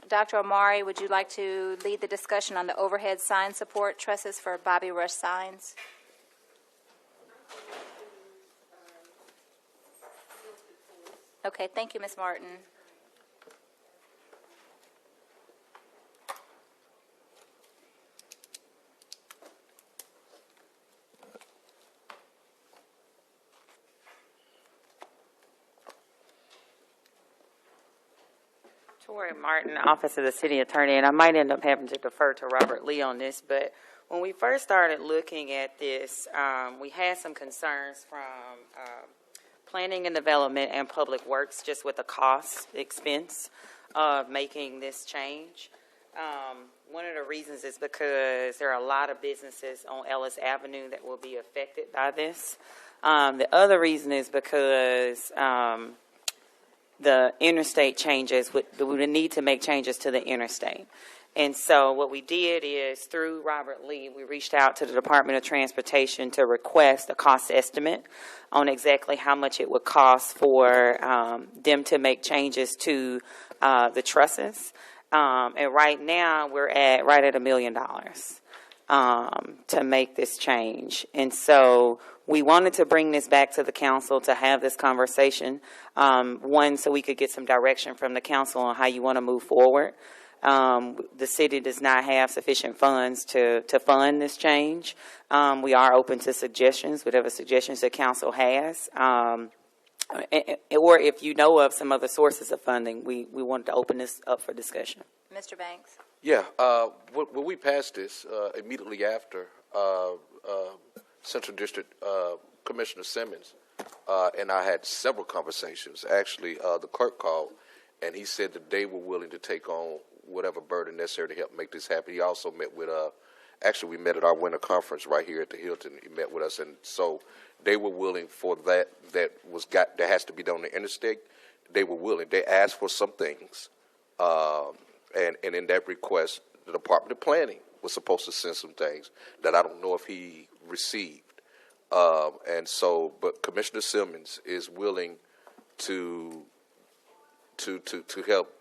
Dr. Omari, would you like to lead the discussion on the overhead sign support trusses for Bobby Rush signs? Okay, thank you, Ms. Martin. Tori Martin, Office of the City Attorney, and I might end up having to defer to Robert Lee on this, but when we first started looking at this, we had some concerns from Planning and Development and Public Works just with the cost expense of making this change. One of the reasons is because there are a lot of businesses on Ellis Avenue that will be affected by this. The other reason is because the interstate changes, we would need to make changes to the interstate. And so what we did is, through Robert Lee, we reached out to the Department of Transportation to request a cost estimate on exactly how much it would cost for them to make changes to the trusses. And right now, we're right at $1 million to make this change. And so we wanted to bring this back to the council to have this conversation, one, so we could get some direction from the council on how you want to move forward. The city does not have sufficient funds to fund this change. We are open to suggestions, whatever suggestions the council has. Or if you know of some other sources of funding, we wanted to open this up for discussion. Mr. Banks. Yeah, when we passed this immediately after Central District Commissioner Simmons and I had several conversations. Actually, the clerk called, and he said that they were willing to take on whatever burden necessary to help make this happen. He also met with, actually, we met at our winter conference right here at the Hilton. He met with us, and so they were willing for that that has to be done on the interstate. They were willing. They asked for some things, and in that request, the Department of Planning was supposed to send some things that I don't know if he received. And so, but Commissioner Simmons is willing to help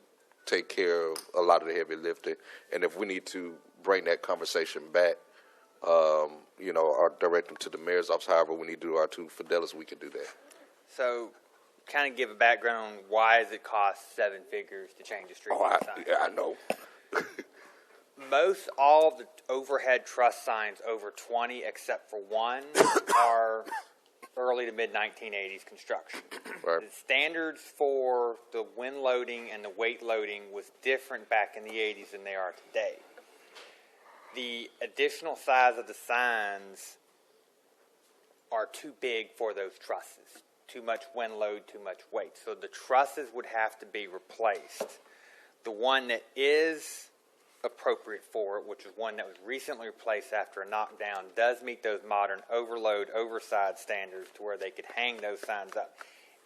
take care of a lot of the heavy lifting. And if we need to bring that conversation back, or direct them to the mayor's office, however we need to do our two Fidelis, we can do that. So, kind of give a background on why does it cost seven figures to change a street sign? Yeah, I know. Most all the overhead truss signs over 20, except for one, are early to mid-1980s construction. Right. The standards for the wind loading and the weight loading was different back in the 80s than they are today. The additional size of the signs are too big for those trusses. Too much wind load, too much weight. So the trusses would have to be replaced. The one that is appropriate for it, which is one that was recently replaced after a knockdown, does meet those modern overload, overside standards to where they could hang those signs up.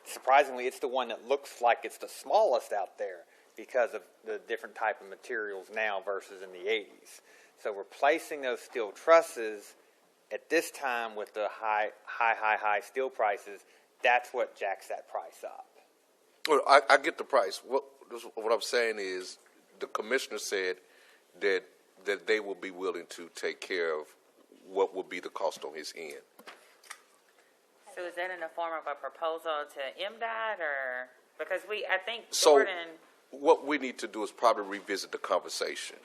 Surprisingly, it's the one that looks like it's the smallest out there because of the different type of materials now versus in the 80s. So replacing those steel trusses at this time with the high steel prices, that's what jacks that price up. Well, I get the price. What I'm saying is the commissioner said that they will be willing to take care of what will be the cost on his end. So is that in the form of a proposal to MDOT, or because I think so Jordan? What we need to do is probably revisit the conversation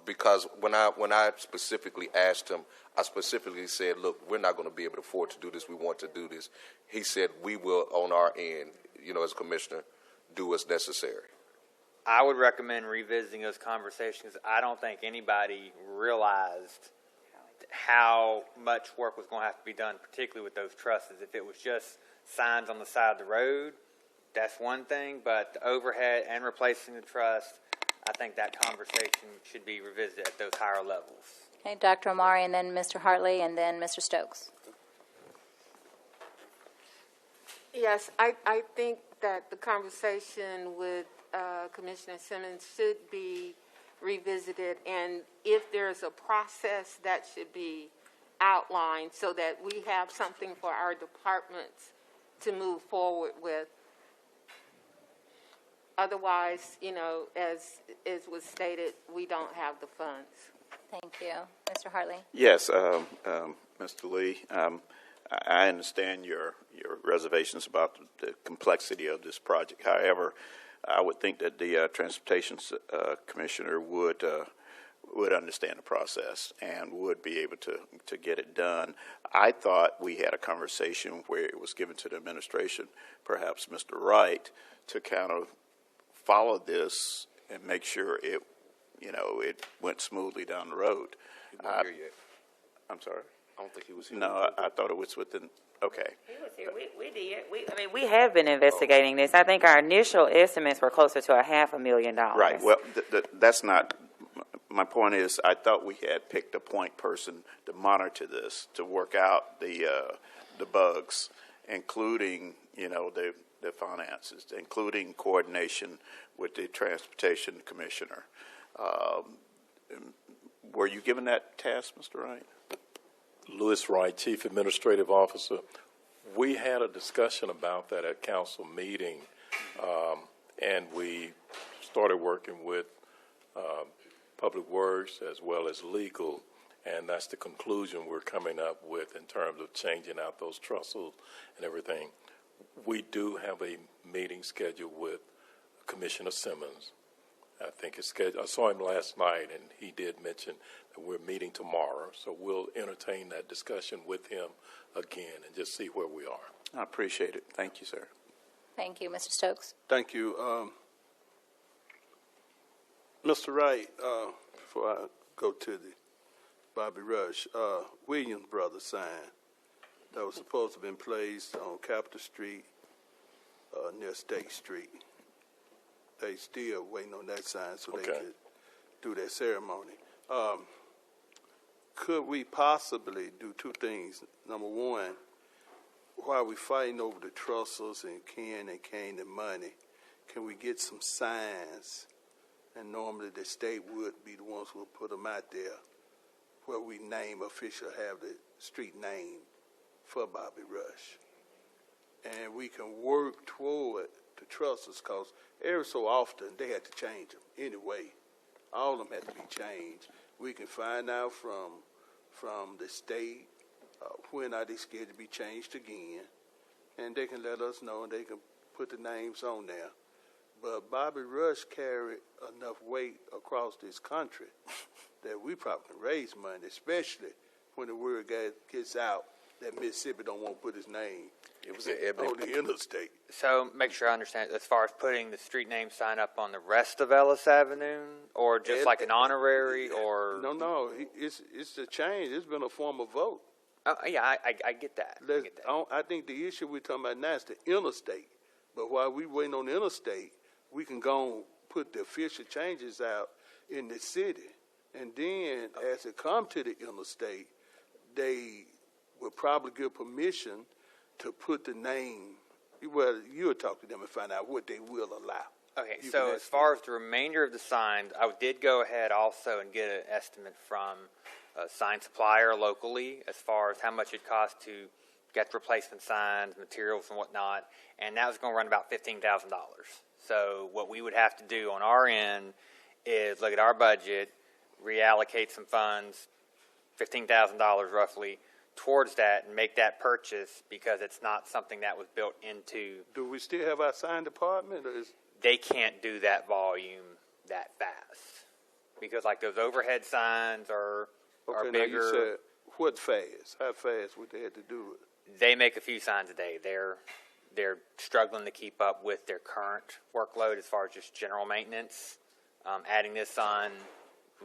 because when I specifically asked him, I specifically said, look, we're not going to be able to afford to do this. We want to do this. He said we will on our end, as commissioner, do what's necessary. I would recommend revisiting those conversations. I don't think anybody realized how much work was going to have to be done, particularly with those trusses. If it was just signs on the side of the road, that's one thing, but the overhead and replacing the truss, I think that conversation should be revisited at those higher levels. Okay, Dr. Omari, and then Mr. Hartley, and then Mr. Stokes. Yes, I think that the conversation with Commissioner Simmons should be revisited, and if there's a process that should be outlined so that we have something for our departments to move forward with. Otherwise, as was stated, we don't have the funds. Thank you. Mr. Hartley? Yes, Mr. Lee, I understand your reservations about the complexity of this project. However, I would think that the Transportation Commissioner would understand the process and would be able to get it done. I thought we had a conversation where it was given to the administration, perhaps Mr. Wright, to kind of follow this and make sure it went smoothly down the road. He's not here yet. I'm sorry? I don't think he was here. No, I thought it was within, okay. He was here. We did. We have been investigating this. I think our initial estimates were closer to $500,000. Right, well, that's not, my point is, I thought we had picked a point person to monitor this, to work out the bugs, including, the finances, including coordination with the Transportation Commissioner. Were you given that task, Mr. Wright? Louis Wright, Chief Administrative Officer. We had a discussion about that at council meeting, and we started working with Public Works as well as legal, and that's the conclusion we're coming up with in terms of changing out those trestles and everything. We do have a meeting scheduled with Commissioner Simmons. I think it's scheduled. I saw him last night, and he did mention that we're meeting tomorrow, so we'll entertain that discussion with him again and just see where we are. I appreciate it. Thank you, sir. Thank you. Mr. Stokes? Thank you. Mr. Wright, before I go to the Bobby Rush, Williams Brothers sign that was supposed to have been placed on Capitol Street near State Street. They still waiting on that sign so they could do their ceremony. Could we possibly do two things? Number one, while we're fighting over the trestles and Kane and money, can we get some signs? And normally the state would be the ones who would put them out there where we name official, have the street name for Bobby Rush. And we can work toward the trestles, because every so often they had to change them anyway. All of them had to be changed. We can find out from the state when are they scheduled to be changed again, and they can let us know, and they can put the names on there. But Bobby Rush carried enough weight across this country that we probably can raise money, especially when the word gets out that Mississippi don't want to put his name on the interstate. So make sure I understand, as far as putting the street name sign up on the rest of Ellis Avenue, or just like an honorary, or? No, it's a change. It's been a form of vote. Yeah, I get that. I think the issue we're talking about now is the interstate. But while we waiting on the interstate, we can go and put the official changes out in the city. And then as it comes to the interstate, they will probably give permission to put the name. Well, you'll talk to them and find out what they will allow. Okay, so as far as the remainder of the signs, I did go ahead also and get an estimate from a sign supplier locally as far as how much it costs to get replacement signs, materials, and whatnot, and that was going to run about $15,000. So what we would have to do on our end is look at our budget, reallocate some funds, $15,000 roughly, towards that and make that purchase, because it's not something that was built into. Do we still have our sign department? Or they can't do that volume that fast, because like those overhead signs are bigger. Now you said, what fast? How fast would they have to do it? They make a few signs a day. They're struggling to keep up with their current workload as far as just general maintenance. Adding this on,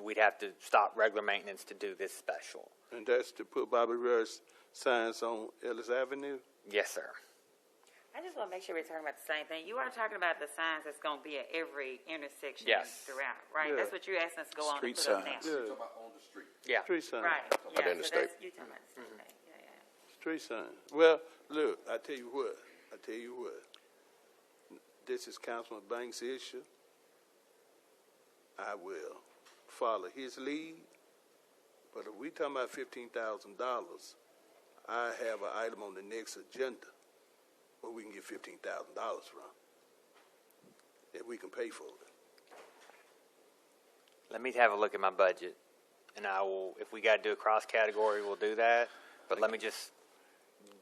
we'd have to stop regular maintenance to do this special. And that's to put Bobby Rush signs on Ellis Avenue? Yes, sir. I just want to make sure we're talking about the same thing. You are talking about the signs that's going to be at every intersection throughout, right? Yeah. That's what you're asking us to go on and Street put up now. signs. Yeah. On the street. Yeah. Street signs. Right. About Yeah, in the so state. that's, you're talking about the same thing. Yeah. Street signs. Well, look, I tell you what. This is Councilman Banks' issue. I will follow his lead. But if we talking about $15,000, I have an item on the next agenda where we can get $15,000 from. that we can pay for it. Let me have a look at my budget, and I will, if we got to do a cross-category, we'll do that. But let me just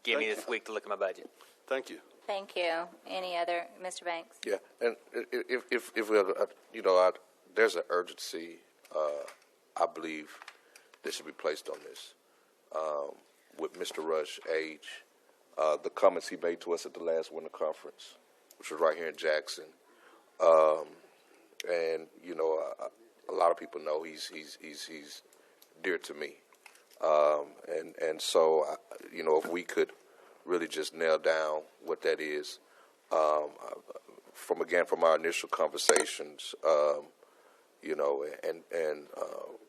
give me this week to look at my budget. Thank you. Thank you. Any other, Mr. Banks? Yeah, and if we have, there's an urgency, I believe, that should be placed on this. With Mr. Rush's age, the comments he made to us at the last winter conference, which was right here in Jackson, and a lot of people know he's dear to me, and so if we could really just nail down what that is, from our initial conversations, and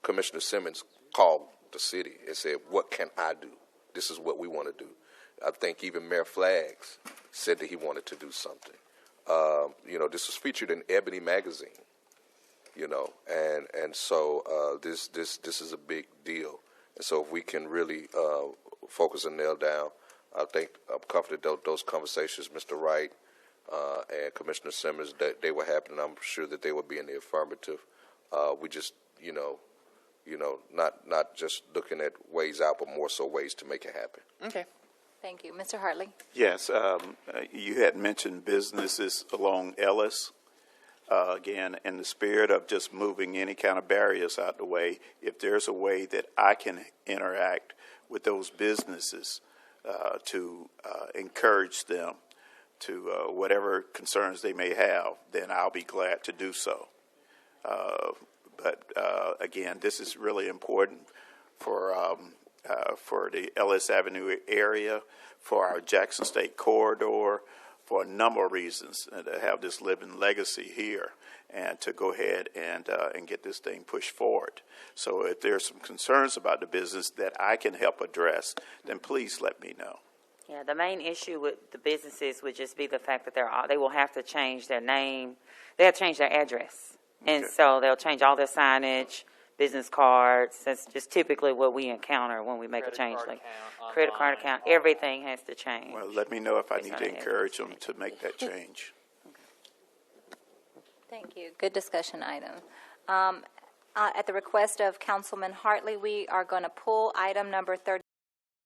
Commissioner Simmons called the city and said, "What can I do? This is what we want to do." I think even Mayor Flaggs said that he wanted to do something. This was featured in Ebony magazine. And so this is a big deal. And so if we can really focus and nail down, I'm confident that those conversations, Mr. Wright and Commissioner Simmons, that they were happening. I'm sure that they would be in the affirmative. We just, not just looking at ways out, but more so ways to make it happen. Okay. Thank you. Mr. Hartley? Yes, you had mentioned businesses along Ellis. Again, in the spirit of just moving any kind of barriers out the way, if there's a way that I can interact with those businesses to encourage them to whatever concerns they may have, then I'll be glad to do so. But again, this is really important for the Ellis Avenue area, for our Jackson State corridor, for a number of reasons, to have this living legacy here and to go ahead and get this thing pushed forward. So if there's some concerns about the business that I can help address, then please let me know. Yeah, the main issue with the businesses would just be the fact that they will have to change their name. They have to change their address. And so they'll change all their signage, business cards. That's just typically what we encounter when we make a change. Like credit card account, everything has to change. Well, let me know if I need to encourage them to make that change. Thank you. Good discussion item. At the request of Councilman Hartley, we are going to pull item number 30.